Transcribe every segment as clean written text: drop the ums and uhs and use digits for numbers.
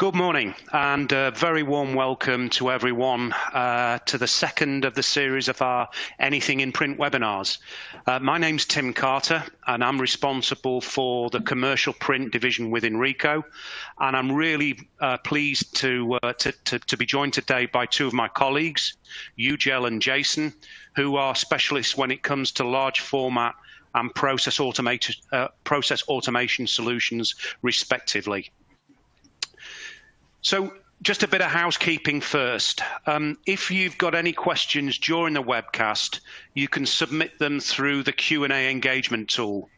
Good morning and a very warm welcome to everyone to the second of the series of our Anything in Print webinars. My name's Tim Carter and I'm responsible for the commercial print division within Ricoh, and I'm really pleased to be joined today by two of my colleagues, Ujel and Jason, who are specialists when it comes to large format and process automation solutions respectively. So just a bit of housekeeping first. If you've got any questions during the webcast, you can submit them through the Q&A engagement tool.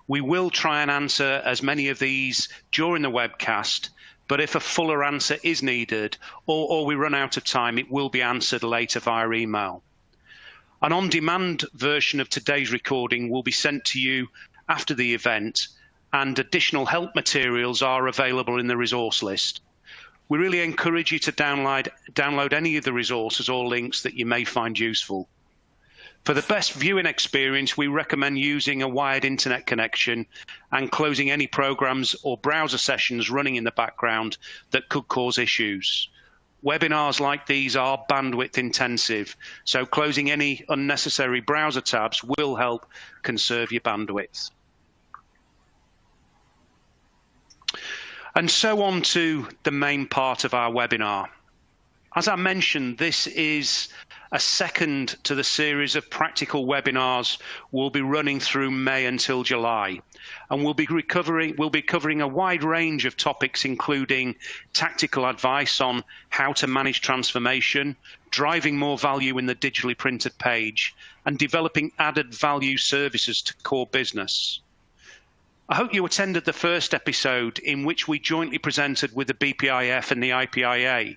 We will try and answer as many of these during the webcast, but if a fuller answer is needed or we run out of time, it will be answered later via email. An on-demand version of today's recording will be sent to you after the event, and additional help materials are available in the resource list. We really encourage you to download any of the resources or links that you may find useful. For the best viewing experience, we recommend using a wired internet connection and closing any programs or browser sessions running in the background that could cause issues. Webinars like these are bandwidth intensive, so closing any unnecessary browser tabs will help conserve your bandwidth. And so on to the main part of our webinar. As I mentioned, this is a second to the series of practical webinars we'll be running through May until July. And we'll be covering a wide range of topics, including tactical advice on how to manage transformation, driving more value in the digitally printed page, and developing added value services to core business. I hope you attended the first episode in which we jointly presented with the BPIF and the IPIA.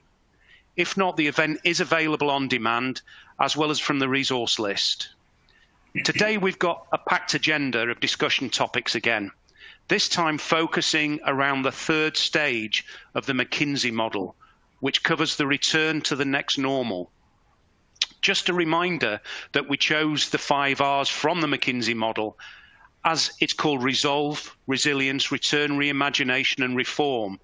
If not, the event is available on demand as well as from the resource list. Today we've got a packed agenda of discussion topics again, this time focusing around the third stage of the McKinsey model, which covers the return to the next normal. Just a reminder that we chose the 5 R's from the McKinsey model, as it's called resolve, resilience, return, reimagination, and reform.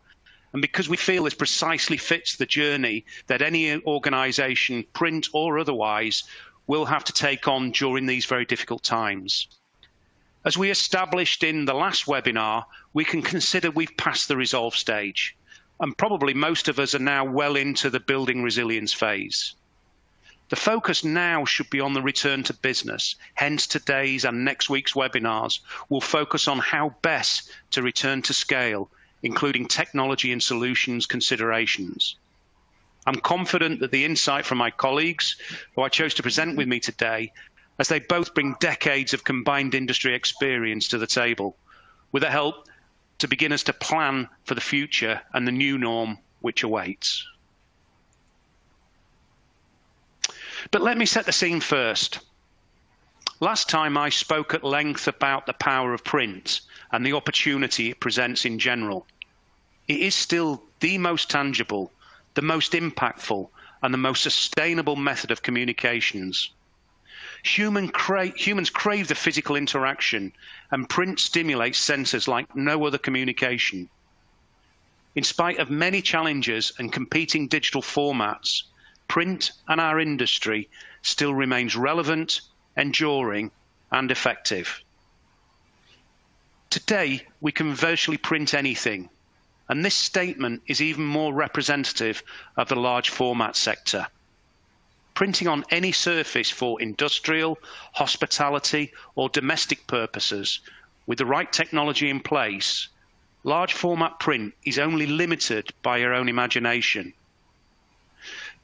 And because we feel this precisely fits the journey that any organization, print or otherwise, will have to take on during these very difficult times. As we established in the last webinar, we can consider we've passed the resolve stage, and probably most of us are now well into the building resilience phase. The focus now should be on the return to business. Hence today's and next week's webinars will focus on how best to return to scale, including technology and solutions considerations. I'm confident that the insight from my colleagues, who I chose to present with me today, as they both bring decades of combined industry experience to the table, with a help to begin us to plan for the future and the new norm which awaits. But let me set the scene first. Last time I spoke at length about the power of print and the opportunity it presents in general. It is still the most tangible, the most impactful, and the most sustainable method of communications. Humans crave the physical interaction, and print stimulates senses like no other communication. In spite of many challenges and competing digital formats, print and our industry still remains relevant, enduring, and effective. Today, we can virtually print anything, and this statement is even more representative of the large format sector. Printing on any surface for industrial, hospitality, or domestic purposes, with the right technology in place, large format print is only limited by your own imagination.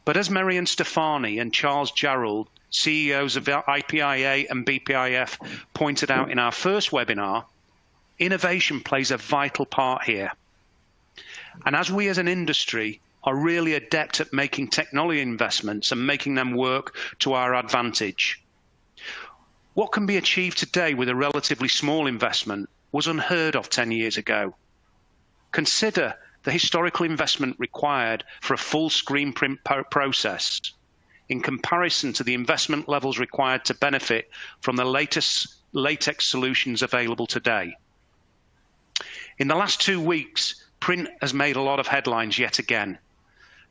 But as Marianne Stefani and Charles Jarrold, CEOs of IPIA and BPIF, pointed out in our first webinar, innovation plays a vital part here. And as we as an industry are really adept at making technology investments and making them work to our advantage. What can be achieved today with a relatively small investment was unheard of 10 years ago. Consider the historical investment required for a full screen print process in comparison to the investment levels required to benefit from the latest latex solutions available today. In the last 2 weeks, print has made a lot of headlines yet again,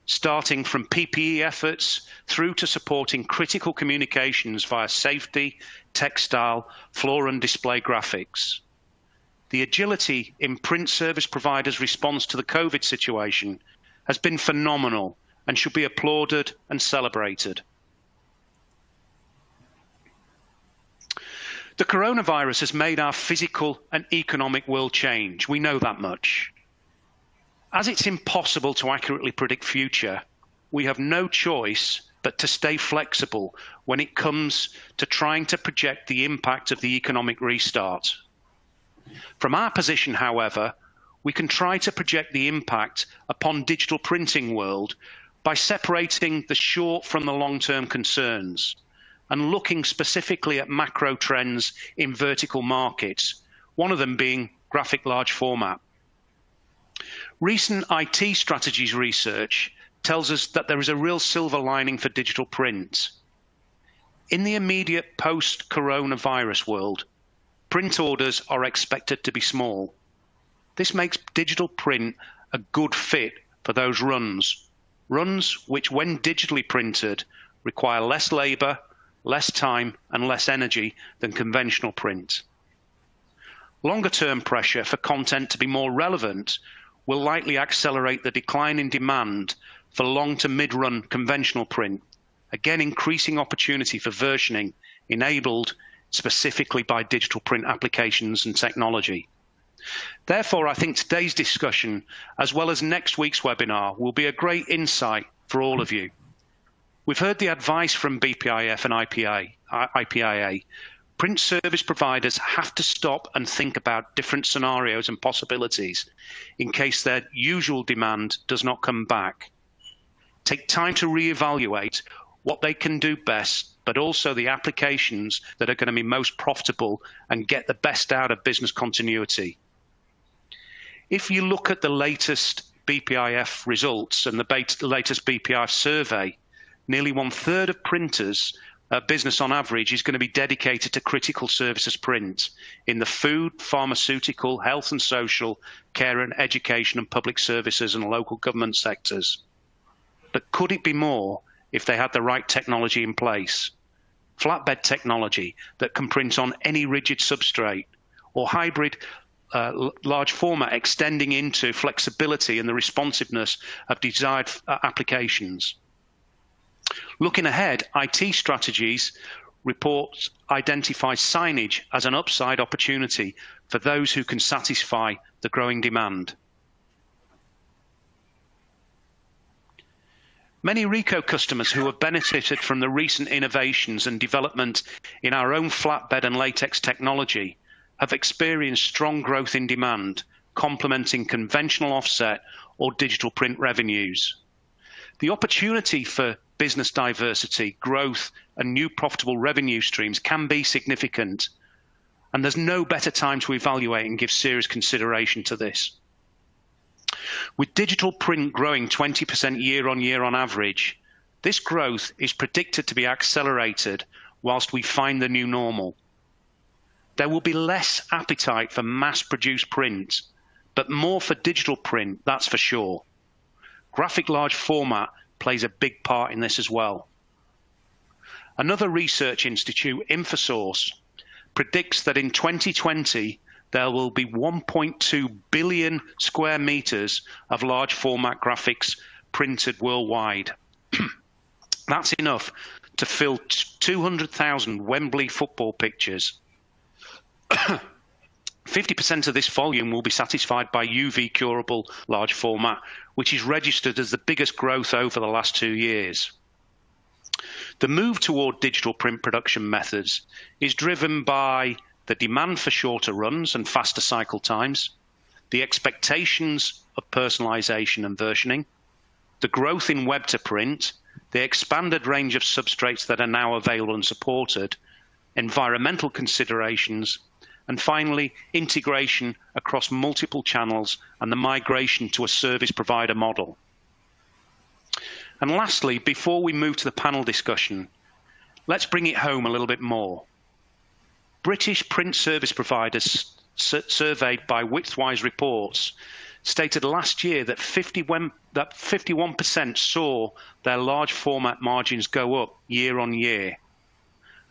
starting from PPE efforts through to supporting critical communications via safety, textile, floor and display graphics. The agility in print service providers' response to the COVID situation has been phenomenal and should be applauded and celebrated. The coronavirus has made our physical and economic world change. We know that much. As it's impossible to accurately predict future, we have no choice but to stay flexible when it comes to trying to project the impact of the economic restart. From our position, however, we can try to project the impact upon digital printing world by separating the short from the long-term concerns and looking specifically at macro trends in vertical markets, one of them being graphic large format. Recent IT strategies research tells us that there is a real silver lining for digital print. In the immediate post-coronavirus world, print orders are expected to be small. This makes digital print a good fit for those runs which, when digitally printed, require less labor, less time and less energy than conventional print. Longer-term pressure for content to be more relevant will likely accelerate the decline in demand for long to mid-run conventional print, again increasing opportunity for versioning enabled specifically by digital print applications and technology. Therefore, I think today's discussion, as well as next week's webinar, will be a great insight for all of you. We've heard the advice from BPIF and IPIA. Print service providers have to stop and think about different scenarios and possibilities in case their usual demand does not come back. Take time to reevaluate what they can do best, but also the applications that are going to be most profitable and get the best out of business continuity. If you look at the latest BPIF results and the latest BPIF survey, nearly 1/3 of printers business on average is going to be dedicated to critical services print in the food, pharmaceutical, health and social, care and education and public services and local government sectors. But could it be more if they had the right technology in place? Flatbed technology that can print on any rigid substrate, or hybrid large format extending into flexibility and the responsiveness of desired applications. Looking ahead, IT strategies reports identify signage as an upside opportunity for those who can satisfy the growing demand. Many Ricoh customers who have benefited from the recent innovations and development in our own flatbed and latex technology have experienced strong growth in demand, complementing conventional offset or digital print revenues. The opportunity for business diversity, growth, and new profitable revenue streams can be significant, and there's no better time to evaluate and give serious consideration to this. With digital print growing 20% year on year on average, this growth is predicted to be accelerated whilst we find the new normal. There will be less appetite for mass-produced print, but more for digital print, that's for sure. Graphic large format plays a big part in this as well. Another research institute, Infosource, predicts that in 2020, there will be 1.2 billion square meters of large format graphics printed worldwide. That's enough to fill 200,000 Wembley football pitches. 50% of this volume will be satisfied by UV curable large format, which is registered as the biggest growth over the last 2 years. The move toward digital print production methods is driven by the demand for shorter runs and faster cycle times, the expectations of personalization and versioning, the growth in web to print, the expanded range of substrates that are now available and supported, environmental considerations, and finally, integration across multiple channels and the migration to a service provider model. And lastly, before we move to the panel discussion, let's bring it home a little bit more. British print service providers surveyed by Widthwise Reports stated last year that 51% saw their large format margins go up year on year,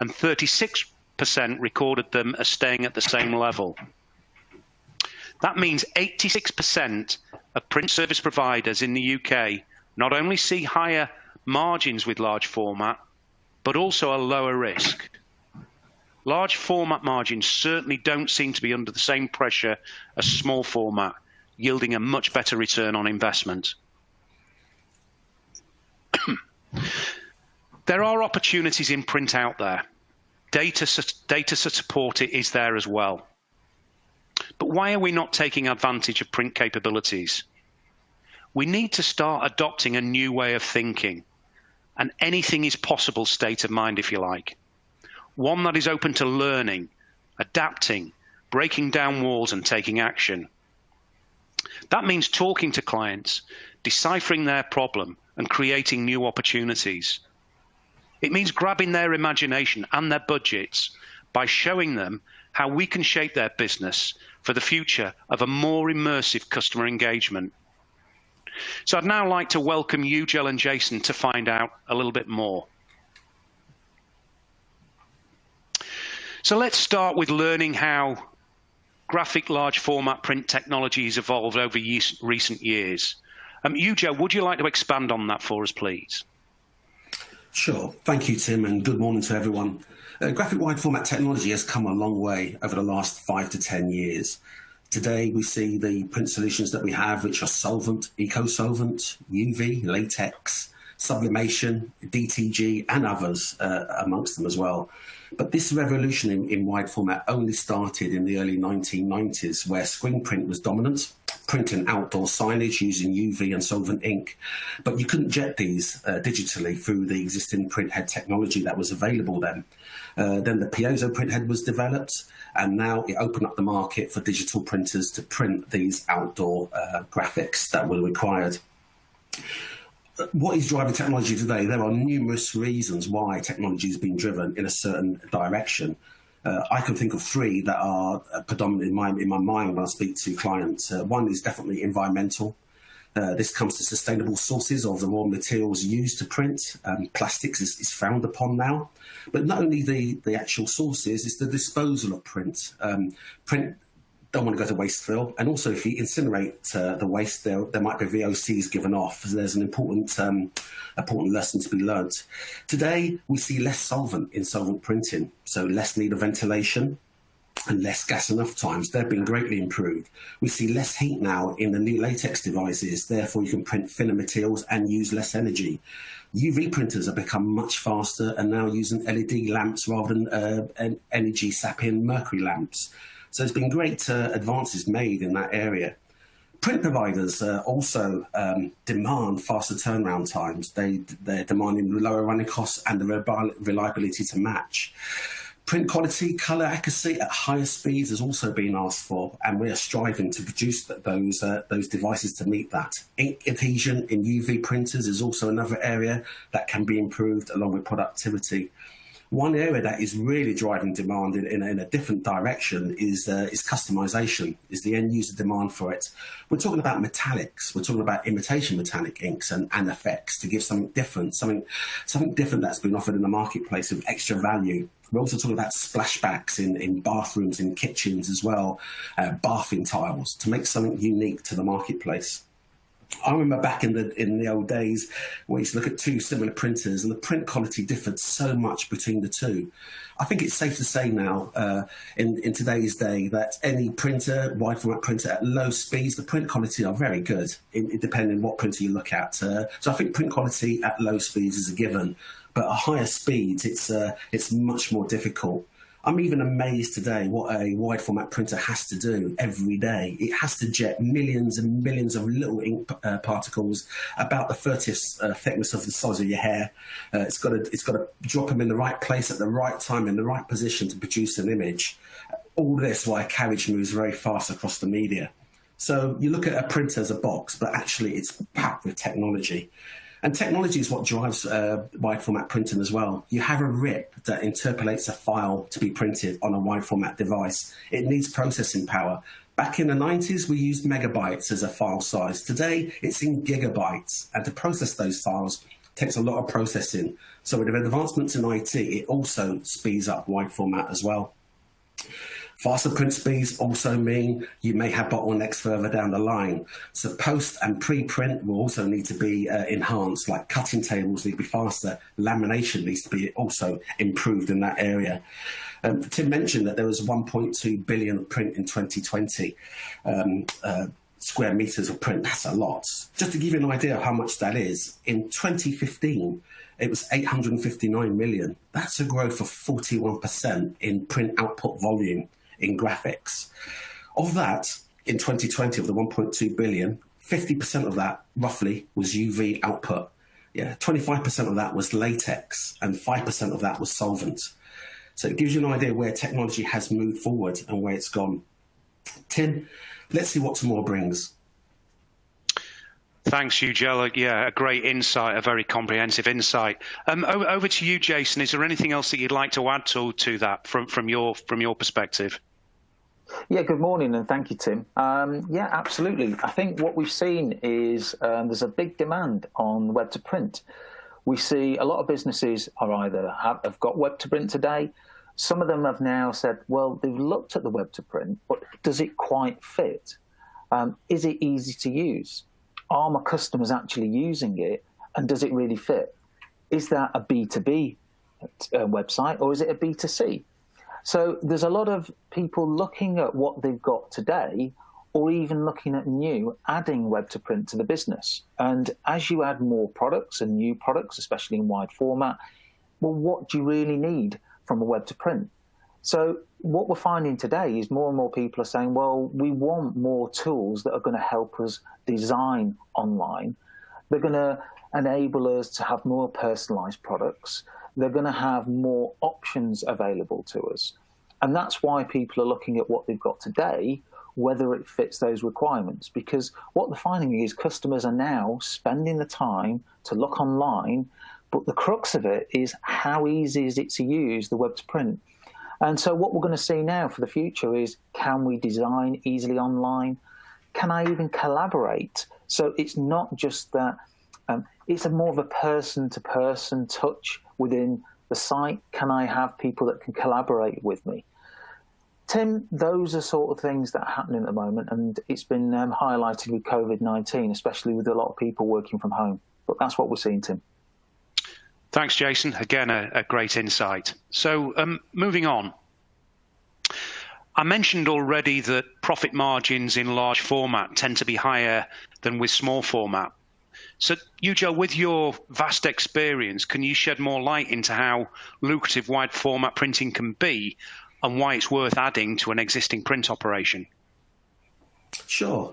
and 36% recorded them as staying at the same level. That means 86% of print service providers in the UK not only see higher margins with large format, but also a lower risk. Large format margins certainly don't seem to be under the same pressure as small format, yielding a much better return on investment. There are opportunities in print out there. Data to support it is there as well. But why are we not taking advantage of print capabilities? We need to start adopting a new way of thinking, an anything is possible state of mind, if you like. One that is open to learning, adapting, breaking down walls and taking action. That means talking to clients, deciphering their problem and creating new opportunities. It means grabbing their imagination and their budgets by showing them how we can shape their business for the future of a more immersive customer engagement. So I'd now like to welcome you, Jill and Jason, to find out a little bit more. So let's start with learning how graphic large format print technology has evolved over recent years. Joe, would you like to expand on that for us, please? Sure. Thank you, Tim, and good morning to everyone. Graphic wide format technology has come a long way over the last 5 to 10 years. Today, we see the print solutions that we have, which are solvent, eco-solvent, UV, latex, sublimation, DTG, and others amongst them as well. But this revolution in wide format only started in the early 1990s, where screen print was dominant, printing outdoor signage using UV and solvent ink. But you couldn't jet these digitally through the existing printhead technology that was available then. Then the piezo printhead was developed, and now it opened up the market for digital printers to print these outdoor graphics that were required. What is driving technology today? There are numerous reasons why technology has been driven in a certain direction. I can think of 3 that are predominant in my mind when I speak to clients. One is definitely environmental. This comes to sustainable sources of the raw materials used to print. Plastics is frowned upon now. But not only the actual sources, it's the disposal of print. Print don't want to go to waste fill. And also, if you incinerate the waste, there might be VOCs given off. So there's an important lesson to be learnt. Today, we see less solvent in solvent printing, so less need of ventilation and less gas enough times. They've been greatly improved. We see less heat now in the new latex devices. Therefore, you can print thinner materials and use less energy. UV printers have become much faster and now using LED lamps rather than energy-sapping mercury lamps. So there's been great advances made in that area. Print providers also demand faster turnaround times. They're demanding lower running costs and the reliability to match. Print quality, colour accuracy at higher speeds has also been asked for, and we are striving to produce those devices to meet that. Ink adhesion in UV printers is also another area that can be improved along with productivity. One area that is really driving demand in a different direction is customization, is the end user demand for it. We're talking about metallics, we're talking about imitation metallic inks and effects to give something different that's been offered in the marketplace with extra value. We're also talking about splashbacks in bathrooms, in kitchens as well, bathing tiles to make something unique to the marketplace. I remember back in the old days, we used to look at 2 similar printers, and the print quality differed so much between the 2. I think it's safe to say now, in today's day, that any printer, wide format printer at low speeds, the print quality are very good, depending on what printer you look at. So I think print quality at low speeds is a given, but at higher speeds, it's much more difficult. I'm even amazed today what a wide format printer has to do every day. It has to jet millions and millions of little ink particles about the 30th thickness of the size of your hair. It's got to drop them in the right place at the right time in the right position to produce an image. All this while a carriage moves very fast across the media. So you look at a printer as a box, but actually it's packed with technology. And technology is what drives wide format printing as well. You have a RIP that interpolates a file to be printed on a wide format device. It needs processing power. Back in the 90s, we used megabytes as a file size. Today, it's in gigabytes. And to process those files takes a lot of processing. So with advancements in IT, it also speeds up wide format as well. Faster print speeds also mean you may have bottlenecks further down the line. So post and pre-print will also need to be enhanced, like cutting tables need to be faster. Lamination needs to be also improved in that area. Tim mentioned that there was 1.2 billion of print in 2020. Square meters of print, that's a lot. Just to give you an idea of how much that is, in 2015, it was 859 million. That's a growth of 41% in print output volume in graphics. Of that, in 2020, of the 1.2 billion, 50% of that, roughly, was UV output. 25% of that was latex, and 5% of that was solvent. So it gives you an idea where technology has moved forward and where it's gone. Tim, let's see what tomorrow brings. Thanks, Ugel. Yeah, a great insight, a very comprehensive insight. Over to you, Jason. Is there anything else that you'd like to add to that from your perspective? Yeah, good morning, and thank you, Tim. Yeah, absolutely. I think what we've seen is there's a big demand on web to print. We see a lot of businesses are either have got web to print today. Some of them have now said, well, they've looked at the web to print, but does it quite fit? Is it easy to use? Are my customers actually using it, and does it really fit? Is that a B2B website, or is it a B2C? So there's a lot of people looking at what they've got today, or even looking at new, adding web to print to the business. And as you add more products and new products, especially in wide format, well, what do you really need from a web to print? So what we're finding today is more and more people are saying, well, we want more tools that are going to help us design online. They're going to enable us to have more personalized products. They're going to have more options available to us. And that's why people are looking at what they've got today, whether it fits those requirements. Because what they're finding is customers are now spending the time to look online, but the crux of it is how easy is it to use the web to print. And so what we're going to see now for the future is, can we design easily online? Can I even collaborate? So it's not just that, it's a more of a person-to-person touch within the site. Can I have people that can collaborate with me? Tim, those are sort of things that are happening at the moment, and it's been highlighted with COVID-19, especially with a lot of people working from home. But that's what we're seeing, Tim. Thanks, Jason. Again, a great insight. So moving on. I mentioned already that profit margins in large format tend to be higher than with small format. So, Ugel, with your vast experience, can you shed more light into how lucrative wide format printing can be and why it's worth adding to an existing print operation? Sure.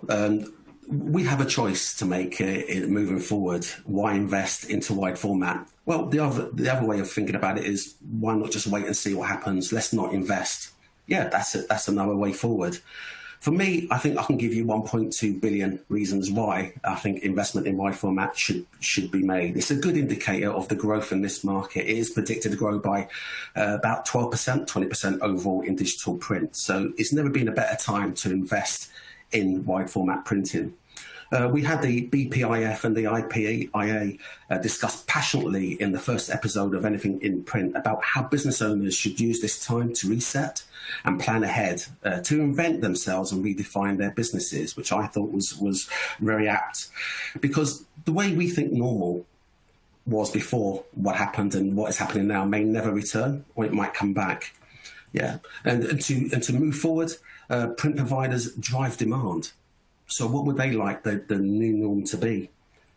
We have a choice to make moving forward. Why invest into wide format? Well, the other way of thinking about it is, why not just wait and see what happens? Let's not invest. Yeah, that's another way forward. For me, I think I can give you 1.2 billion reasons why I think investment in wide format should be made. It's a good indicator of the growth in this market. It is predicted to grow by about 12%, 20% overall in digital print. So it's never been a better time to invest in wide format printing. We had the BPIF and the IPIA discuss passionately in the first episode of Anything in Print about how business owners should use this time to reset and plan ahead, to invent themselves and redefine their businesses, which I thought was very apt. Because the way we think normal was before what happened and what is happening now may never return, or it might come back. Yeah, and to move forward, print providers drive demand. So what would they like the new norm to be?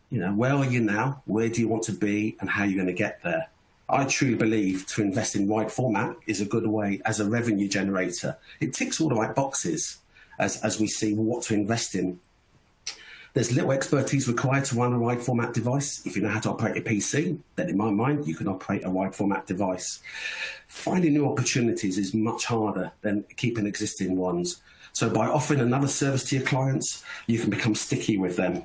You know, where are you now? Where do you want to be? And how are you going to get there? I truly believe to invest in wide format is a good way as a revenue generator. It ticks all the right boxes as we see what to invest in. There's little expertise required to run a wide format device. If you know how to operate a PC, then in my mind, you can operate a wide format device. Finding new opportunities is much harder than keeping existing ones. So by offering another service to your clients, you can become sticky with them,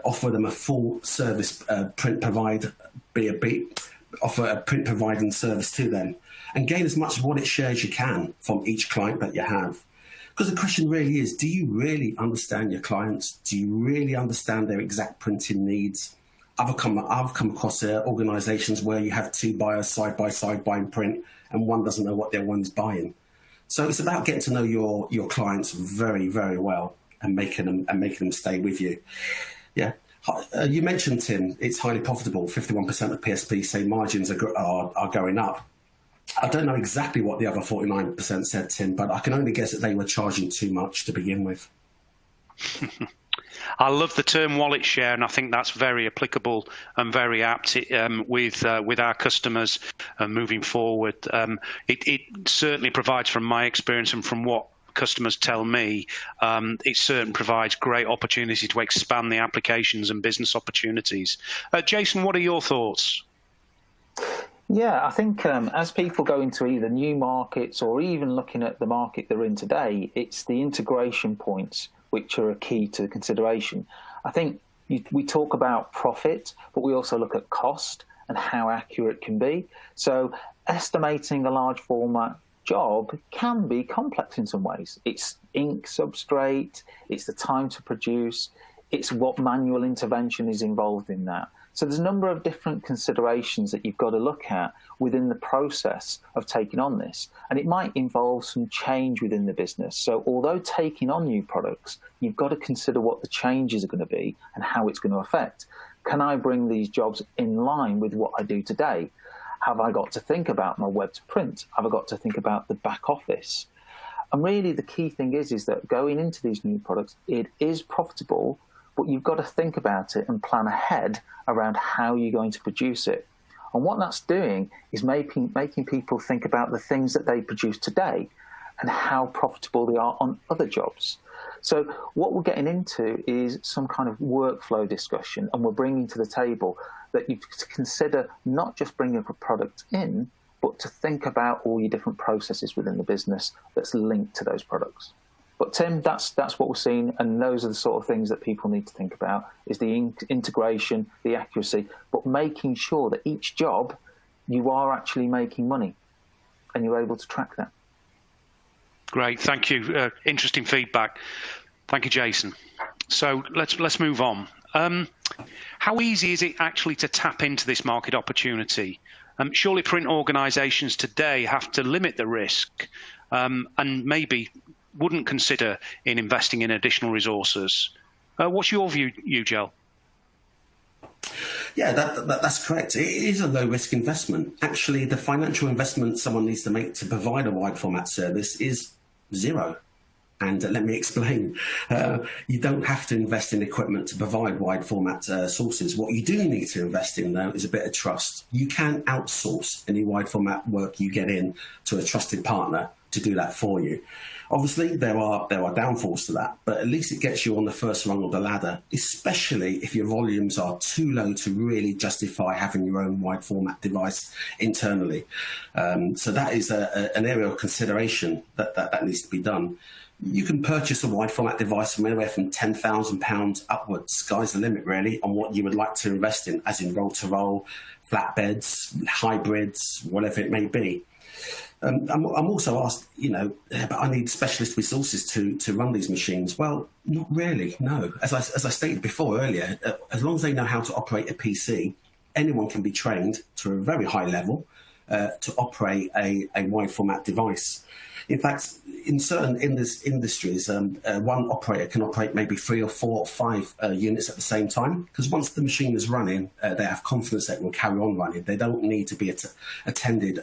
offer them a full service print provider, offer a print providing service to them, and gain as much wallet share as you can from each client that you have. Because the question really is, do you really understand your clients? Do you really understand their exact printing needs? I've come across organisations where you have two buyers side by side buying print, and one doesn't know what their one's buying. So it's about getting to know your clients very, very well and making them stay with you. Yeah. You mentioned, Tim, it's highly profitable. 51% of PSP say margins are going up. I don't know exactly what the other 49% said, Tim, but I can only guess that they were charging too much to begin with. I love the term wallet share, and I think that's very applicable and very apt with our customers moving forward. It certainly provides, from my experience and from what customers tell me, it certainly provides great opportunity to expand the applications and business opportunities. Jason, what are your thoughts? Yeah, I think as people go into either new markets or even looking at the market they're in today, it's the integration points which are a key to consideration. I think we talk about profit, but we also look at cost and how accurate it can be. So estimating a large format job can be complex in some ways. It's ink substrate, it's the time to produce, it's what manual intervention is involved in that. So there's a number of different considerations that you've got to look at within the process of taking on this. And it might involve some change within the business. So although taking on new products, you've got to consider what the changes are going to be and how it's going to affect. Can I bring these jobs in line with what I do today? Have I got to think about my web to print? Have I got to think about the back office? And really the key thing is that going into these new products, it is profitable, but you've got to think about it and plan ahead around how you're going to produce it. And what that's doing is making people think about the things that they produce today and how profitable they are on other jobs. So what we're getting into is some kind of workflow discussion, and we're bringing to the table that you consider not just bringing a product in, but to think about all your different processes within the business that's linked to those products. But Tim, that's what we're seeing, and those are the sort of things that people need to think about, is the integration, the accuracy, but making sure that each job you are actually making money and you're able to track that. Great, thank you. Interesting feedback. Thank you, Jason. So let's move on. How easy is it actually to tap into this market opportunity? Surely print organisations today have to limit the risk and maybe wouldn't consider in investing in additional resources. What's your view, Ugel? Yeah, that's correct. It is a low-risk investment. Actually, the financial investment someone needs to make to provide a wide format service is zero. And let me explain. You don't have to invest in equipment to provide wide format sources. What you do need to invest in, though, is a bit of trust. You can outsource any wide format work you get in to a trusted partner to do that for you. Obviously, there are downfalls to that, but at least it gets you on the first rung of the ladder, especially if your volumes are too low to really justify having your own wide format device internally. So that is an area of consideration that needs to be done. You can purchase a wide format device from anywhere from £10,000 upwards. Sky's the limit, really, on what you would like to invest in, as in roll-to-roll, flatbeds, hybrids, whatever it may be. I'm also asked, but I need specialist resources to run these machines. Well, not really, no. As I stated before earlier, as long as they know how to operate a PC, anyone can be trained to a very high level to operate a wide format device. In fact, in certain industries, one operator can operate maybe 3 or 4 or 5 units at the same time, because once the machine is running, they have confidence that it will carry on running. They don't need to be attended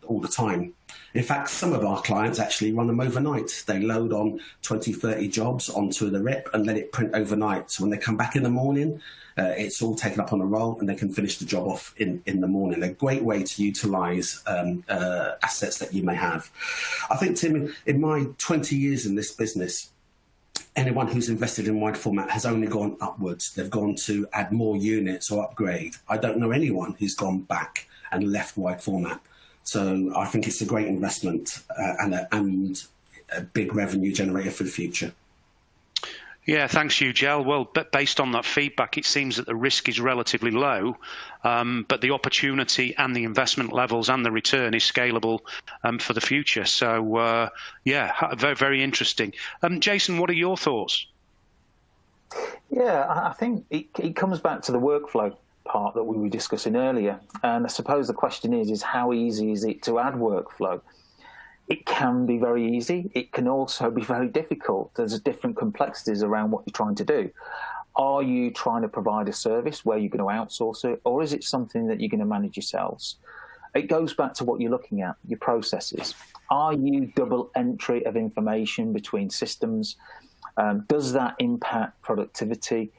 all the time. In fact, some of our clients actually run them overnight. They load on 20, 30 jobs onto the RIP and let it print overnight. So when they come back in the morning, it's all taken up on a roll and they can finish the job off in the morning. A great way to utilise assets that you may have. I think, Tim, in my 20 years in this business, anyone who's invested in wide format has only gone upwards. They've gone to add more units or upgrade. I don't know anyone who's gone back and left wide format. So I think it's a great investment and a big revenue generator for the future. Yeah, thanks, Ugel. Well, but based on that feedback, it seems that the risk is relatively low, but the opportunity and the investment levels and the return is scalable for the future. So, yeah, very, very interesting. Jason, what are your thoughts? Yeah, I think it comes back to the workflow part that we were discussing earlier. And I suppose the question is how easy is it to add workflow? It can be very easy. It can also be very difficult. There's different complexities around what you're trying to do. Are you trying to provide a service where you're going to outsource it, or is it something that you're going to manage yourselves? It goes back to what you're looking at, your processes. Are you double entry of information between systems? Does that impact productivity?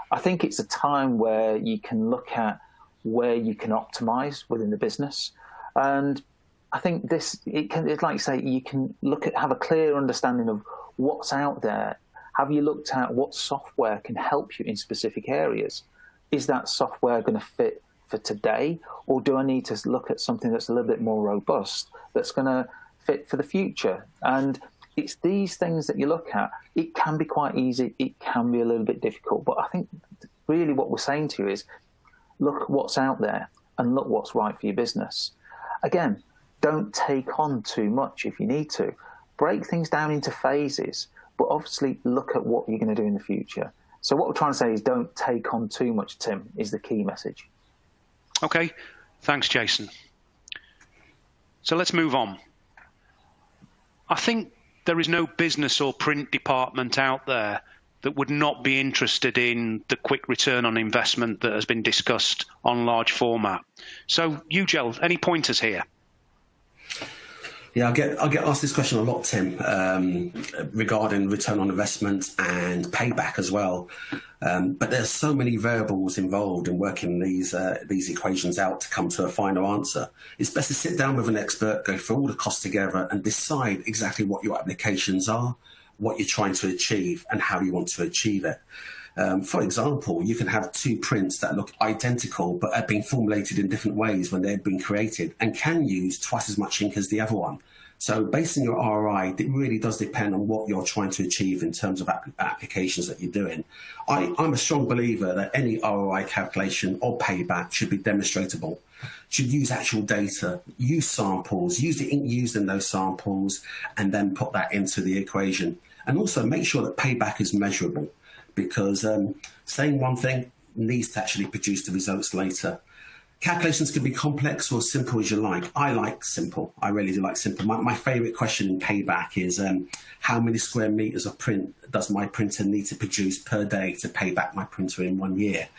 I think it's a time where you can look at where you can optimize within the business. And I think it's like you say, you can have a clear understanding of what's out there. Have you looked at what software can help you in specific areas? Is that software going to fit for today? Or do I need to look at something that's a little bit more robust, that's going to fit for the future? And it's these things that you look at. It can be quite easy. It can be a little bit difficult. But I think really what we're saying to you is look what's out there and look what's right for your business. Again, don't take on too much if you need to. Break things down into phases, but obviously look at what you're going to do in the future. So what we're trying to say is don't take on too much, Tim, is the key message. Okay, thanks, Jason. So let's move on. I think there is no business or print department out there that would not be interested in the quick return on investment that has been discussed on large format. So, Ugel, any pointers here? Yeah, I get asked this question a lot, Tim, regarding return on investment and payback as well. But there's so many variables involved in working these equations out to come to a final answer. It's best to sit down with an expert, go through all the costs together, and decide exactly what your applications are, what you're trying to achieve, and how you want to achieve it. For example, you can have two prints that look identical but have been formulated in different ways when they've been created and can use twice as much ink as the other one. So based on your ROI, it really does depend on what you're trying to achieve in terms of applications that you're doing. I'm a strong believer that any ROI calculation or payback should be demonstrable, should use actual data, use samples, use the ink used in those samples, and then put that into the equation. And also make sure that payback is measurable, because saying one thing needs to actually produce the results later. Calculations can be complex or simple as you like. I like simple. I really do like simple. My favourite question in payback is how many square metres of print does my printer need to produce per day to pay back my printer in 1 year?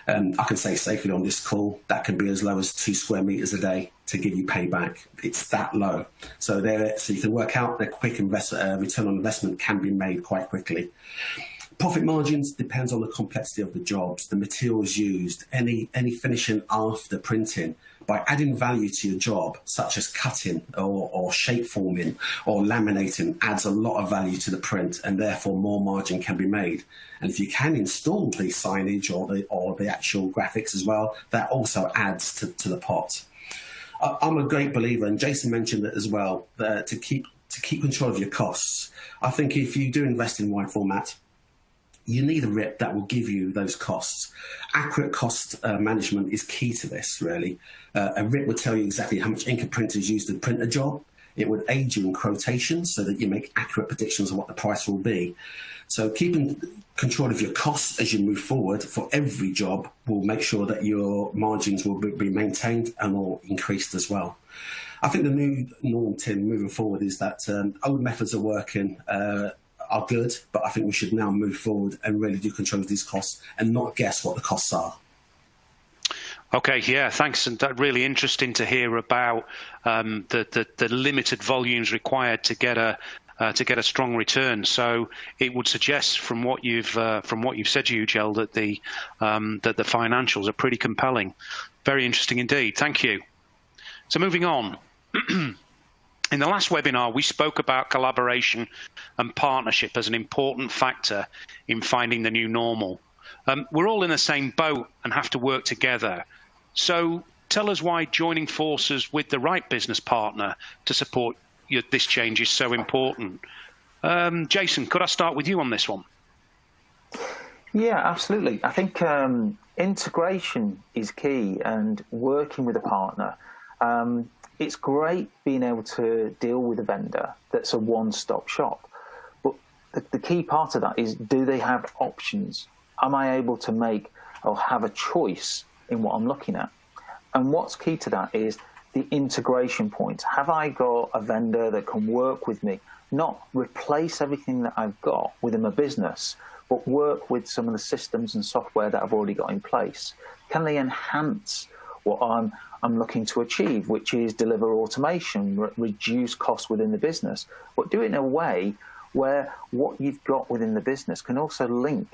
I can say safely on this call that can be as low as 2 square metres a day to give you payback. It's that low. So you can work out the quick return on investment can be made quite quickly. Profit margins depends on the complexity of the jobs, the materials used, any finishing after printing. By adding value to your job, such as cutting or shape forming or laminating, adds a lot of value to the print, and therefore more margin can be made. And if you can install the signage or the actual graphics as well, that also adds to the pot. I'm a great believer, and Jason mentioned it as well, to keep control of your costs. I think if you do invest in wide format, you need a RIP that will give you those costs. Accurate cost management is key to this, really. A RIP would tell you exactly how much ink a printer is used to print a job. It would aid you in quotations so that you make accurate predictions of what the price will be. So keeping control of your costs as you move forward for every job will make sure that your margins will be maintained and will increased as well. I think the new norm, Tim, moving forward is that old methods of working are good, but I think we should now move forward and really do control of these costs and not guess what the costs are. Okay, yeah, thanks. And that's really interesting to hear about the limited volumes required to get a strong return. So it would suggest, from what you've said, Ugel, that the financials are pretty compelling. Very interesting indeed. Thank you. So moving on. In the last webinar, we spoke about collaboration and partnership as an important factor in finding the new normal. We're all in the same boat and have to work together. So tell us why joining forces with the right business partner to support this change is so important. Jason, could I start with you on this one? Yeah, absolutely. I think integration is key, and working with a partner. It's great being able to deal with a vendor that's a one-stop shop, but the key part of that is, do they have options? Am I able to make or have a choice in what I'm looking at? And what's key to that is the integration point. Have I got a vendor that can work with me, not replace everything that I've got within my business, but work with some of the systems and software that I've already got in place? Can they enhance what I'm looking to achieve, which is deliver automation, reduce costs within the business, but do it in a way where what you've got within the business can also link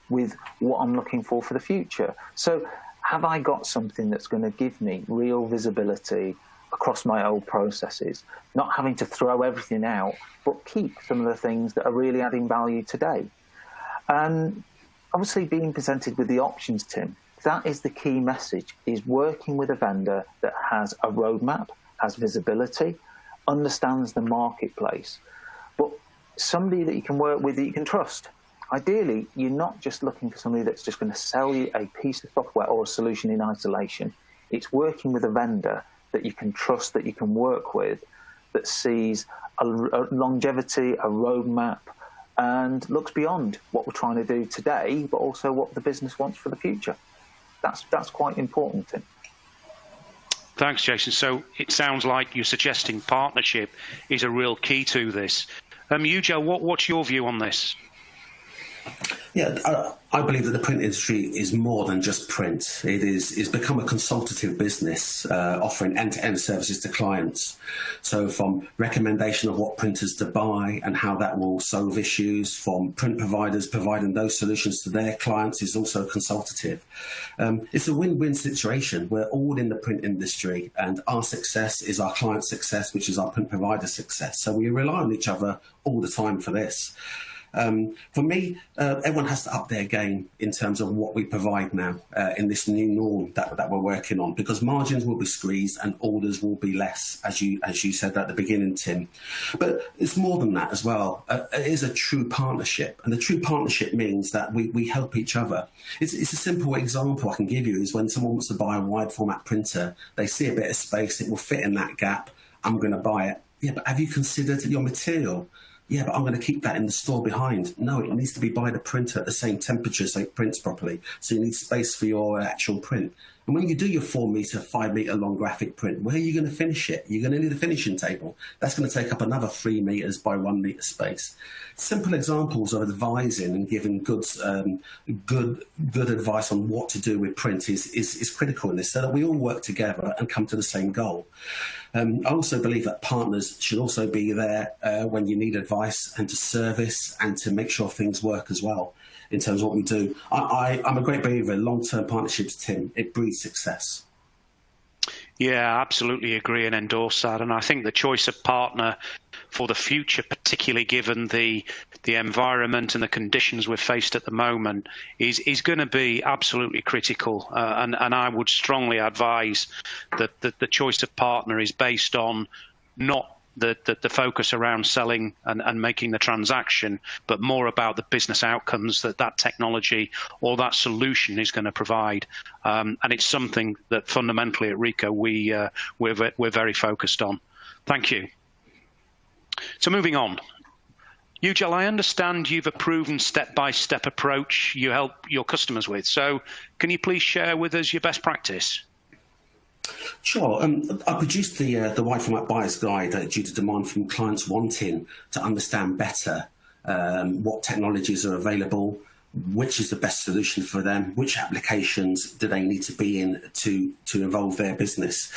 with what I'm looking for the future? So have I got something that's going to give me real visibility across my old processes, not having to throw everything out, but keep some of the things that are really adding value today? And obviously being presented with the options, Tim, that is the key message, is working with a vendor that has a roadmap, has visibility, understands the marketplace, but somebody that you can work with, that you can trust. Ideally, you're not just looking for somebody that's just going to sell you a piece of software or a solution in isolation. It's working with a vendor that you can trust, that you can work with, that sees a longevity, a roadmap, and looks beyond what we're trying to do today, but also what the business wants for the future. That's quite important, Tim. Thanks, Jason. So it sounds like you're suggesting partnership is a real key to this. Joe, what's your view on this? Yeah, I believe that the print industry is more than just print. It's become a consultative business, offering end-to-end services to clients. So from recommendation of what printers to buy and how that will solve issues, from print providers providing those solutions to their clients, is also consultative. It's a win-win situation. We're all in the print industry, and our success is our client's success, which is our print provider success. So we rely on each other all the time for this. For me, everyone has to up their game in terms of what we provide now in this new norm that we're working on, because margins will be squeezed and orders will be less, as you said at the beginning, Tim. But it's more than that as well. It is a true partnership, and the true partnership means that we help each other. It's a simple example I can give you is when someone wants to buy a wide format printer, they see a bit of space, it will fit in that gap, I'm going to buy it. Yeah, but have you considered your material? Yeah, but I'm going to keep that in the store behind. No, it needs to be by the printer at the same temperature so it prints properly. So you need space for your actual print. And when you do your 4 metre, 5 metre long graphic print, where are you going to finish it? You're going to need a finishing table. That's going to take up another 3 metres by 1 metre space. Simple examples of advising and giving good advice on what to do with print is critical in this, so that we all work together and come to the same goal. I also believe that partners should also be there when you need advice and to service and to make sure things work as well in terms of what we do. I'm a great believer in long-term partnerships, Tim. It breeds success. Yeah, absolutely agree and endorse that. And I think the choice of partner for the future, particularly given the environment and the conditions we're faced at the moment, is going to be absolutely critical. And I would strongly advise that the choice of partner is based on not the focus around selling and making the transaction, but more about the business outcomes that technology or that solution is going to provide. And it's something that fundamentally at Ricoh we're very focused on. Thank you. So moving on. Ujal, I understand you've a proven step-by-step approach you help your customers with. So can you please share with us your best practice? Sure. I produced the wide format buyer's guide due to demand from clients wanting to understand better what technologies are available, which is the best solution for them, which applications do they need to be in to evolve their business.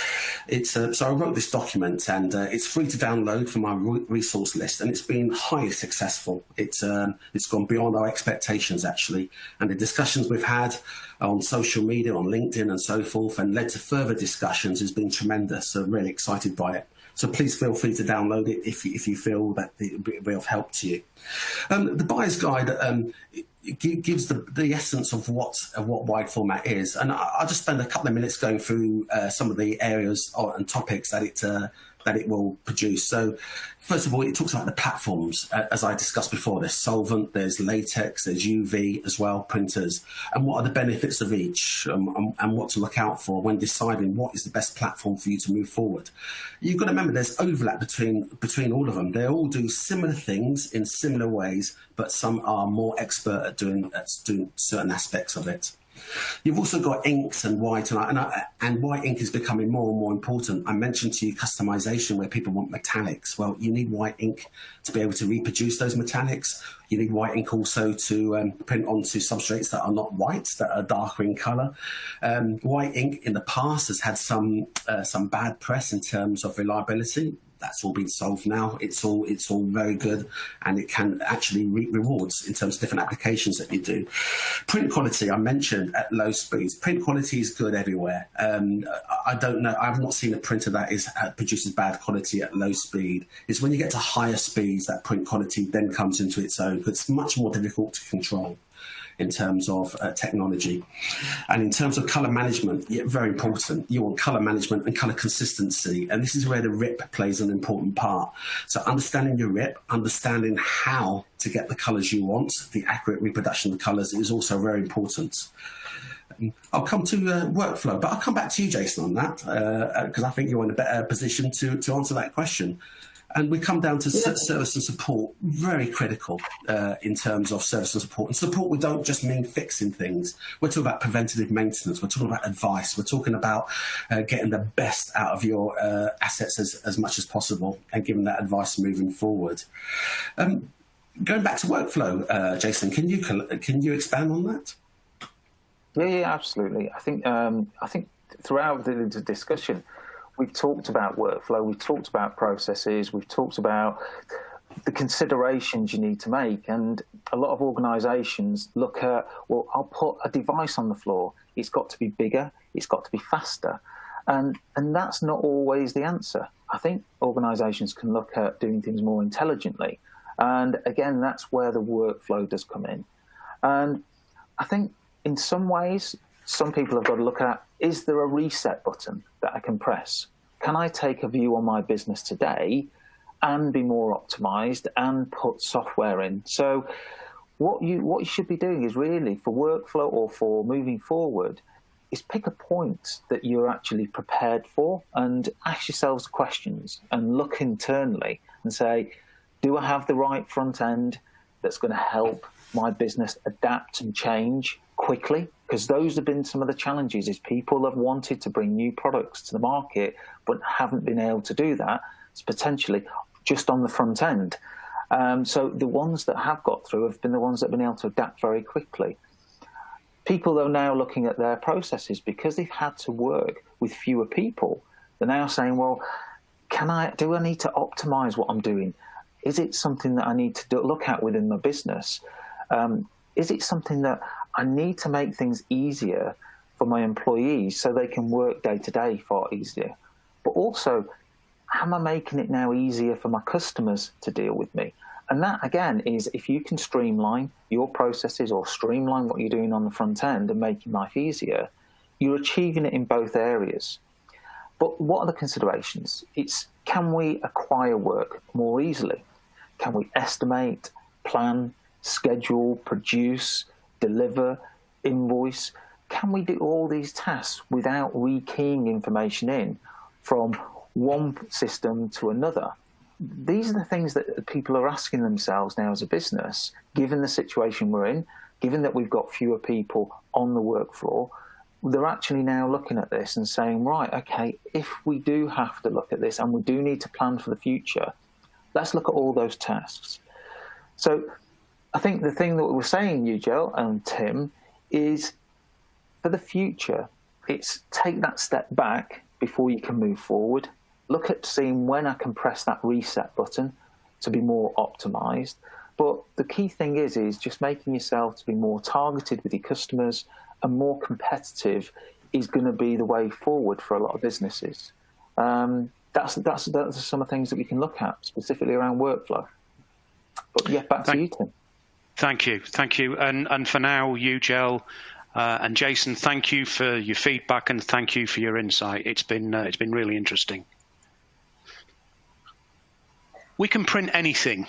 So I wrote this document, and it's free to download from my resource list, and it's been highly successful. It's gone beyond our expectations, actually, and the discussions we've had on social media, on LinkedIn and so forth, and led to further discussions, has been tremendous. So really excited by it. So please feel free to download it if you feel that it will be of help to you. The buyer's guide it gives the essence of what wide format is, and I'll just spend a couple of minutes going through some of the areas and topics that it that it will produce. So first of all, it talks about the platforms. As I discussed before, there's solvent, there's latex, there's UV as well, printers, and what are the benefits of each, and what to look out for when deciding what is the best platform for you to move forward. You've got to remember there's overlap between all of them. They all do similar things in similar ways, but some are more expert at doing certain aspects of it. You've also got inks and white, and white ink is becoming more and more important. I mentioned to you customization, where people want metallics. Well, you need white ink to be able to reproduce those metallics. You need white ink also to print onto substrates that are not white, that are darker in colour. White ink in the past has had some bad press in terms of reliability. That's all been solved now. It's all very good, and it can actually reap rewards in terms of different applications that you do. Print quality, I mentioned at low speeds. Print quality is good everywhere. I don't know. I've not seen a printer that produces bad quality at low speed. It's when you get to higher speeds that print quality then comes into its own. It's much more difficult to control in terms of technology. And in terms of colour management, very important. You want colour management and colour consistency. And this is where the RIP plays an important part. So understanding your RIP, understanding how to get the colours you want, the accurate reproduction of the colours is also very important. I'll come to workflow, but I'll come back to you, Jason, on that, because I think you're in a better position to answer that question. And we come down to service and support, very critical in terms of service and support. And support, we don't just mean fixing things. We're talking about preventative maintenance. We're talking about advice. We're talking about getting the best out of your assets as much as possible and giving that advice moving forward. Going back to workflow, Jason, can you expand on that? Yeah, absolutely. I think throughout the discussion, we've talked about workflow, we've talked about processes, we've talked about the considerations you need to make. And a lot of organisations look at, well, I'll put a device on the floor. It's got to be bigger. It's got to be faster. And that's not always the answer. I think organisations can look at doing things more intelligently. And again, that's where the workflow does come in. And I think in some ways, some people have got to look at, is there a reset button that I can press? Can I take a view on my business today and be more optimized and put software in? So what you should be doing is really, for workflow or for moving forward, is pick a point that you're actually prepared for and ask yourselves questions and look internally and say, do I have the right front end that's going to help my business adapt and change quickly? Because those have been some of the challenges, is people have wanted to bring new products to the market but haven't been able to do that. It's potentially just on the front end. So the ones that have got through have been the ones that have been able to adapt very quickly. People are now looking at their processes because they've had to work with fewer people. They're now saying, well, do I need to optimize what I'm doing? Is it something that I need to look at within my business? Is it something that I need to make things easier for my employees so they can work day to day far easier? But also, am I making it now easier for my customers to deal with me? And that, again, is if you can streamline your processes or streamline what you're doing on the front end and making life easier, you're achieving it in both areas. But what are the considerations? It's, can we acquire work more easily? Can we estimate, plan, schedule, produce, deliver, invoice? Can we do all these tasks without rekeying information in from one system to another? These are the things that people are asking themselves now as a business, given the situation we're in, given that we've got fewer people on the work floor. They're actually now looking at this and saying, right, okay, if we do have to look at this and we do need to plan for the future, let's look at all those tasks. So I think the thing that we were saying, Ujel and Tim, is for the future, it's take that step back before you can move forward. Look at seeing when I can press that reset button to be more optimized. But the key thing is just making yourself to be more targeted with your customers and more competitive is going to be the way forward for a lot of businesses. That's some of the things that we can look at specifically around workflow. But yeah, back to you, Tim. Thank you. And for now, Ujel and Jason, thank you for your feedback and thank you for your insight. It's been really interesting. We can print anything,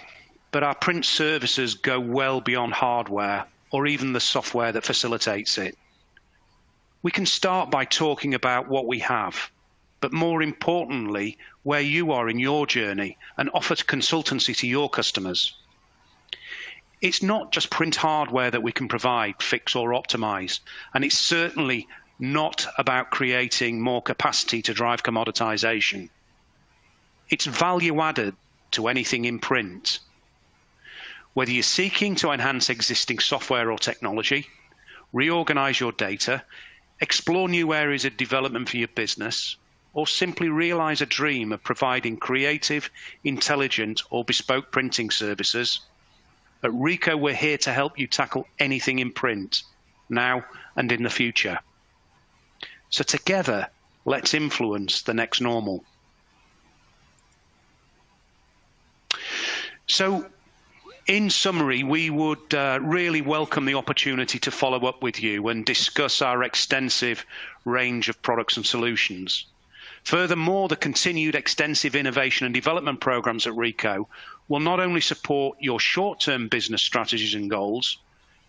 but our print services go well beyond hardware or even the software that facilitates it. We can start by talking about what we have, but more importantly, where you are in your journey and offer consultancy to your customers. It's not just print hardware that we can provide, fix or optimize, and it's certainly not about creating more capacity to drive commoditization. It's value added to anything in print. Whether you're seeking to enhance existing software or technology, reorganize your data, explore new areas of development for your business, or simply realize a dream of providing creative, intelligent, or bespoke printing services, at Ricoh, we're here to help you tackle anything in print, now and in the future. So together, let's influence the next normal. So, in summary, we would really welcome the opportunity to follow up with you and discuss our extensive range of products and solutions. Furthermore, the continued extensive innovation and development programs at Ricoh will not only support your short-term business strategies and goals,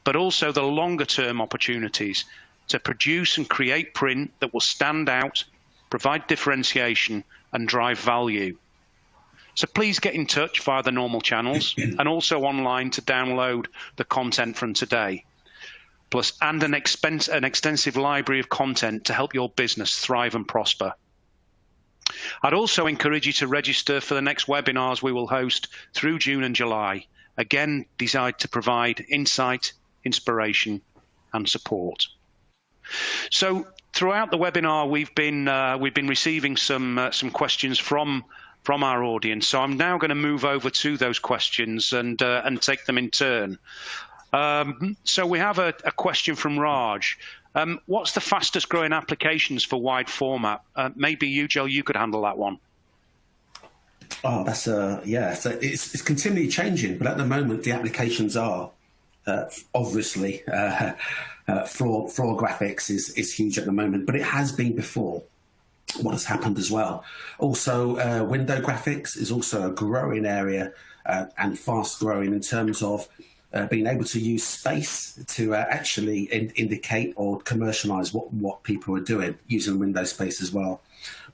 but also the longer-term opportunities to produce and create print that will stand out, provide differentiation, and drive value. So please get in touch via the normal channels and also online to download the content from today, plus an extensive library of content to help your business thrive and prosper. I'd also encourage you to register for the next webinars we will host through June and July, again designed to provide insight, inspiration, and support. So throughout the webinar, we've been receiving some questions from our audience. So I'm now going to move over to those questions and take them in turn. So we have a question from Raj. What's the fastest growing applications for wide format? Maybe you, Joe, you could handle that one. Oh, that's yeah. So it's continually changing, but at the moment the applications are obviously floor graphics is huge at the moment, but it has been before. What has happened as well. Also, window graphics is also a growing area and fast growing in terms of being able to use space to actually indicate or commercialize what people are doing using window space as well.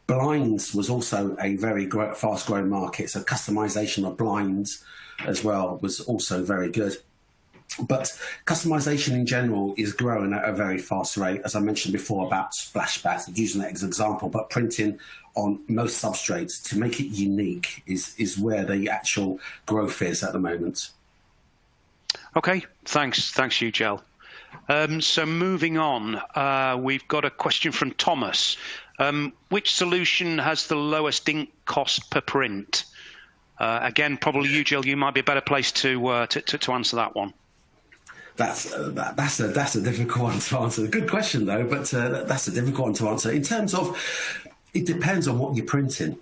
Blinds was also a very fast growing market, so customization of blinds as well was also very good. But customization in general is growing at a very fast rate, as I mentioned before about splashbacks, using that as an example, but printing on most substrates to make it unique is where the actual growth is at the moment. Okay, thanks, Ugel. So moving on, we've got a question from Thomas. Which solution has the lowest ink cost per print? Again, probably Ugel, you might be a better place to answer that one. That's a difficult one to answer. Good question though, but that's a difficult one to answer. In terms of, it depends on what you're printing.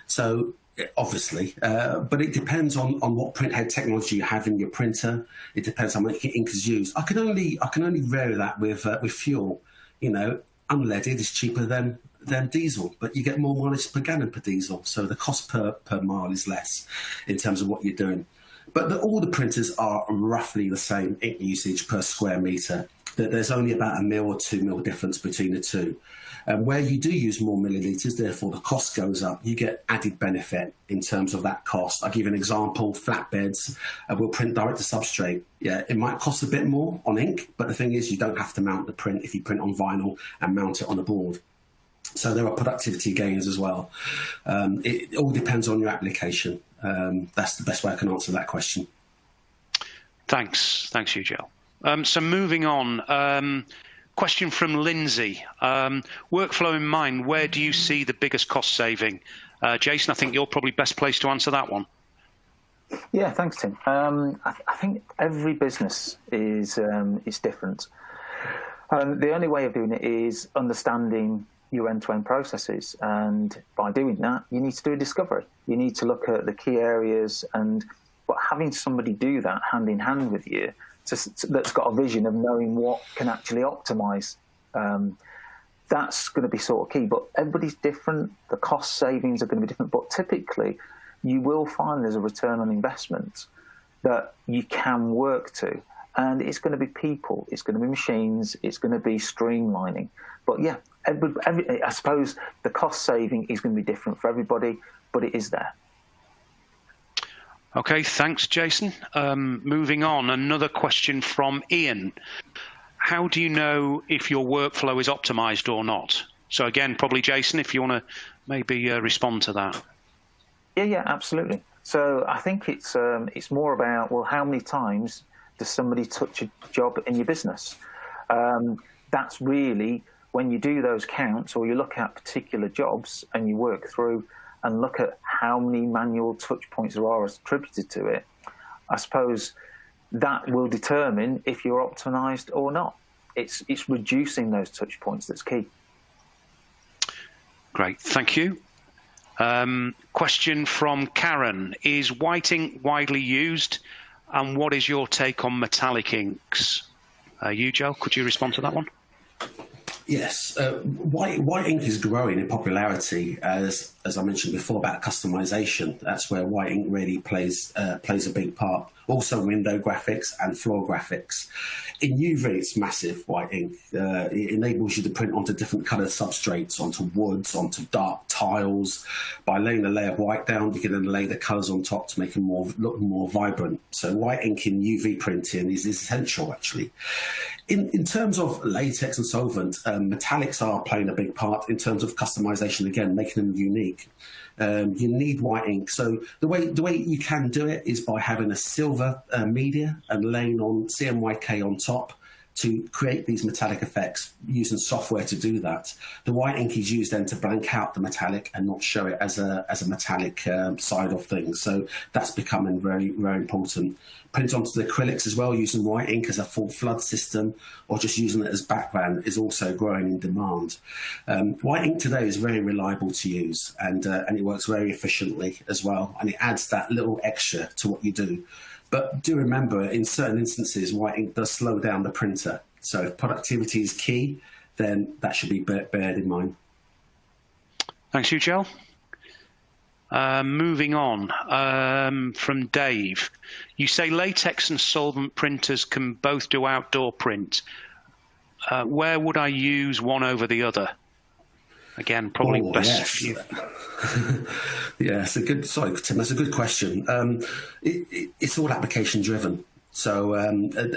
So obviously, but it depends on what printhead technology you have in your printer. It depends how much ink is used. I can only vary that with fuel. You know, unleaded is cheaper than diesel, but you get more mileage per gallon per diesel, so the cost per mile is less in terms of what you're doing. But all the printers are roughly the same ink usage per square metre. There's only about 1 mil or 2 mil difference between the two. Where you do use more millilitres, therefore the cost goes up, you get added benefit in terms of that cost. I'll give you an example. Flatbeds will print direct to substrate. Yeah, it might cost a bit more on ink, but the thing is you don't have to mount the print if you print on vinyl and mount it on a board. So there are productivity gains as well. It all depends on your application. That's the best way I can answer that question. Thanks, Ugel. So moving on, question from Lindsay. Workflow in mind, where do you see the biggest cost saving? Jason, I think you're probably best placed to answer that one. Yeah, thanks, Tim. I think every business is different. The only way of doing it is understanding your end-to-end processes, and by doing that you need to do a discovery. You need to look at the key areas, but having somebody do that hand in hand with you that's got a vision of knowing what can actually optimize, that's going to be sort of key. But everybody's different, the cost savings are going to be different, but typically you will find there's a return on investment that you can work to. And it's going to be people, it's going to be machines, it's going to be streamlining. But yeah, I suppose the cost saving is going to be different for everybody, but it is there. Okay, thanks, Jason. Moving on, another question from Ian. How do you know if your workflow is optimized or not? So again, probably Jason, if you want to maybe respond to that. Yeah, absolutely. So I think it's more about, well, how many times does somebody touch a job in your business? That's really when you do those counts, or you look at particular jobs and you work through and look at how many manual touch points there are attributed to it. I suppose that will determine if you're optimized or not. It's reducing those touch points that's key. Great, thank you. Question from Karen. Is white ink widely used? And what is your take on metallic inks? Joe, could you respond to that one? Yes, white ink is growing in popularity, as I mentioned before about customization. That's where white ink really plays a big part. Also window graphics and floor graphics. In UV, it's massive, white ink. It enables you to print onto different coloured substrates, onto woods, onto dark tiles. By laying a layer of white down, you can then lay the colours on top to make them look more vibrant. So white ink in UV printing is essential, actually. In terms of latex and solvent, metallics are playing a big part in terms of customization, again, making them unique. You need white ink. So the way you can do it is by having a silver media and laying on CMYK on top to create these metallic effects, using software to do that. The white ink is used then to blank out the metallic and not show it as a metallic side of things. So that's becoming very, very important. Print onto the acrylics as well, using white ink as a full flood system, or just using it as background, is also growing in demand. White ink today is very reliable to use, and it works very efficiently as well, and it adds that little extra to what you do. But do remember, in certain instances, white ink does slow down the printer. So if productivity is key, then that should be bared in mind. Thanks, Joe. Moving on, from Dave. You say latex and solvent printers can both do outdoor print. Where would I use one over the other? Again, probably best for you. Yeah, sorry, Tim, that's a good question. It's all application driven. So,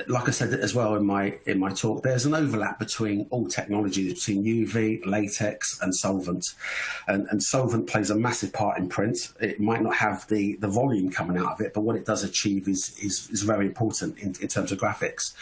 like I said as well in my talk, there's an overlap between all technologies, between UV, latex, and solvent. And solvent plays a massive part in print. It might not have the volume coming out of it, but what it does achieve is very important in terms of graphics.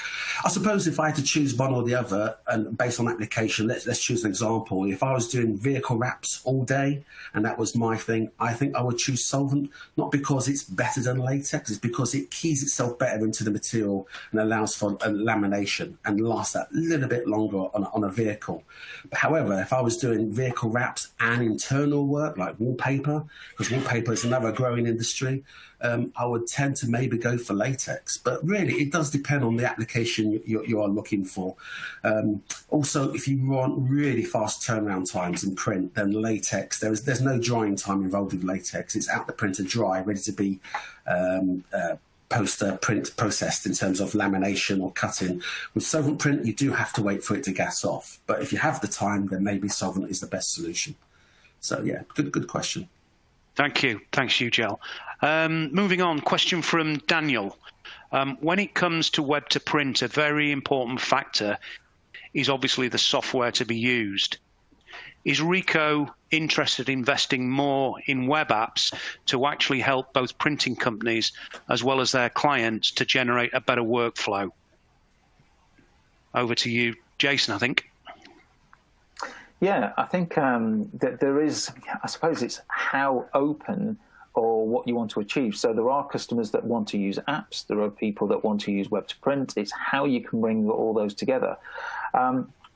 I suppose if I had to choose one or the other, and based on application, let's choose an example. If I was doing vehicle wraps all day, and that was my thing, I think I would choose solvent, not because it's better than latex, it's because it keys itself better into the material and allows for lamination and lasts that little bit longer on a vehicle. But however, if I was doing vehicle wraps and internal work like wallpaper, because wallpaper is another growing industry, I would tend to maybe go for latex. But really, it does depend on the application you are looking for. Also, if you want really fast turnaround times in print, then latex, there's no drying time involved with latex. It's out the printer dry, ready to be post-print processed in terms of lamination or cutting. With solvent print, you do have to wait for it to gas off. But if you have the time, then maybe solvent is the best solution. So yeah, good question. Thank you. Thanks, Joe. Moving on, question from Daniel. When it comes to web to print, a very important factor is obviously the software to be used. Is Ricoh interested in investing more in web apps to actually help both printing companies as well as their clients to generate a better workflow? Over to you, Jason, I think. Yeah, I think that there is, I suppose it's how open or what you want to achieve. So there are customers that want to use apps. There are people that want to use web to print. It's how you can bring all those together.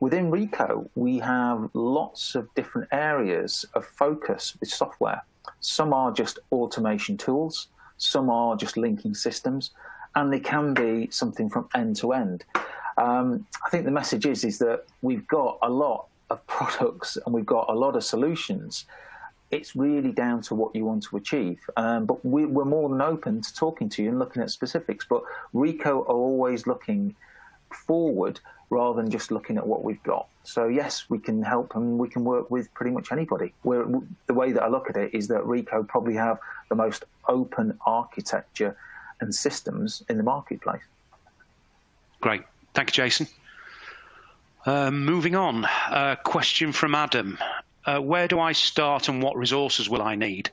Within Ricoh, we have lots of different areas of focus with software. Some are just automation tools, some are just linking systems, and they can be something from end to end. I think the message is that we've got a lot of products and we've got a lot of solutions It's really down to what you want to achieve. But we're more than open to talking to you and looking at specifics. But Ricoh are always looking forward rather than just looking at what we've got. So yes, we can help and we can work with pretty much anybody. The way that I look at it is that Ricoh probably have the most open architecture and systems in the marketplace. Great. Thank you, Jason. Moving on, a question from Adam. Where do I start and what resources will I need?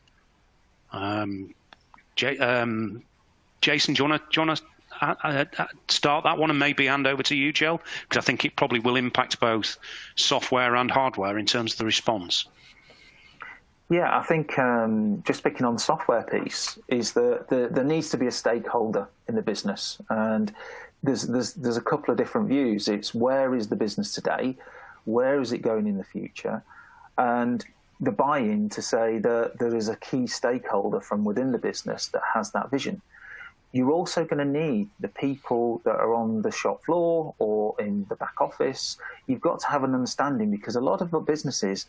Jason, do you want to start that one and maybe hand over to you, Joe? Because I think it probably will impact both software and hardware in terms of the response. Yeah, I think just picking on the software piece is that there needs to be a stakeholder in the business, and there's a couple of different views. It's where is the business today, where is it going in the future, and the buy-in to say that there is a key stakeholder from within the business that has that vision. You're also going to need the people that are on the shop floor or in the back office. You've got to have an understanding, because a lot of the businesses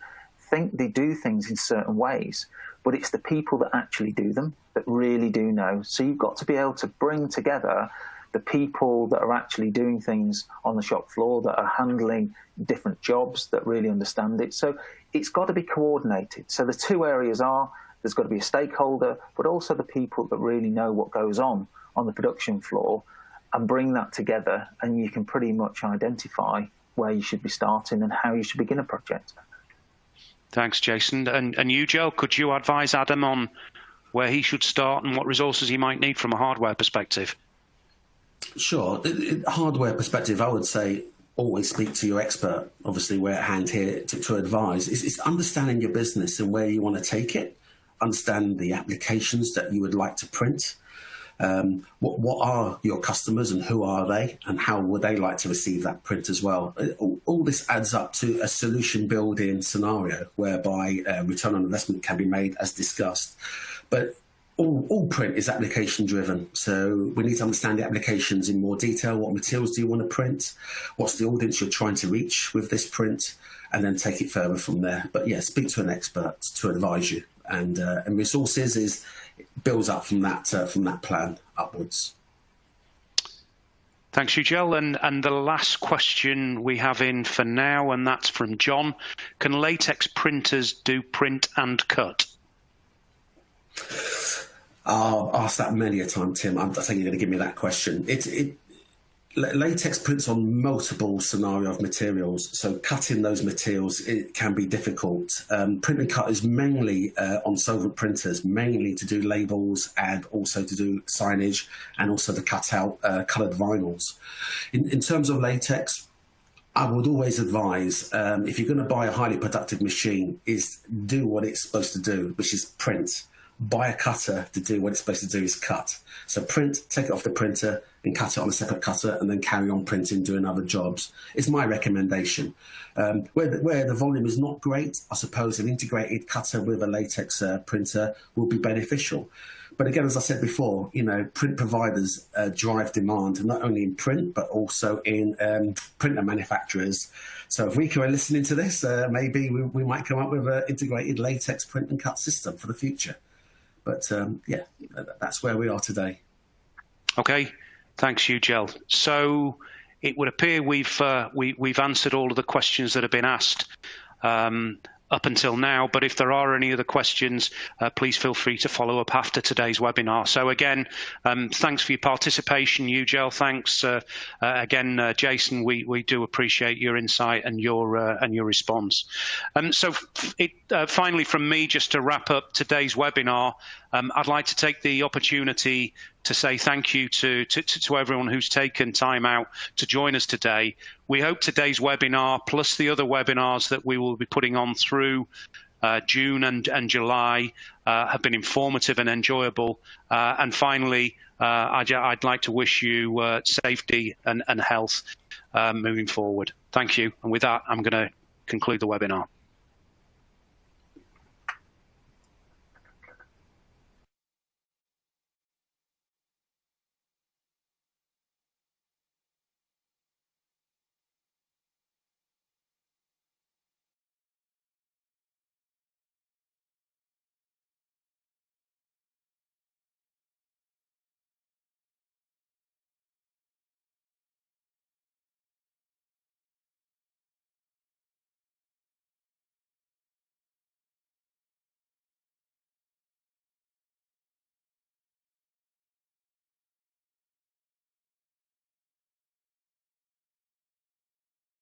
think they do things in certain ways, but it's the people that actually do them that really do know. So you've got to be able to bring together the people that are actually doing things on the shop floor, that are handling different jobs, that really understand it. So it's got to be coordinated. So the two areas are, there's got to be a stakeholder, but also the people that really know what goes on the production floor, and bring that together, and you can pretty much identify where you should be starting and how you should begin a project. Thanks, Jason. And you, Joe, could you advise Adam on where he should start and what resources he might need from a hardware perspective? Sure. Hardware perspective, I would say always speak to your expert. Obviously, we're at hand here to advise. It's understanding your business and where you want to take it, understand the applications that you would like to print. What are your customers and who are they, and how would they like to receive that print as well? All this adds up to a solution building scenario whereby return on investment can be made as discussed. But all print is application driven. So we need to understand the applications in more detail. What materials do you want to print? What's the audience you're trying to reach with this print? And then take it further from there. But yeah, speak to an expert to advise you. And resources builds up from that plan upwards. Thanks, you, Joe. And the last question we have in for now, and that's from John. Can latex printers do print and cut? I've asked that many a time, Tim. I think you're going to give me that question. Latex prints on multiple scenario of materials, so cutting those materials, it can be difficult. Print and cut is mainly on solvent printers, mainly to do labels and also to do signage, and also to cut out coloured vinyls. In terms of latex, I would always advise, if you're going to buy a highly productive machine, is do what it's supposed to do, which is print. Buy a cutter to do what it's supposed to do, is cut. So print, take it off the printer and cut it on a separate cutter, and then carry on printing, doing other jobs. It's my recommendation. Where the volume is not great, I suppose an integrated cutter with a latex printer will be beneficial. But again, as I said before, print providers drive demand, not only in print, but also in printer manufacturers. So if Ricoh are listening to this, maybe we might come up with an integrated latex print and cut system for the future. But yeah, that's where we are today. Okay, thanks, you, Joe. So it would appear we've answered all of the questions that have been asked up until now, but if there are any other questions, please feel free to follow up after today's webinar. So again, thanks for your participation, Joe. Thanks again, Jason. We do appreciate your insight and your response. So finally, from me, just to wrap up today's webinar, I'd like to take the opportunity to say thank you to everyone who's taken time out to join us today. We hope today's webinar, plus the other webinars that we will be putting on through June and July, have been informative and enjoyable. And finally, I'd like to wish you safety and health moving forward. Thank you. And with that, I'm going to conclude the webinar.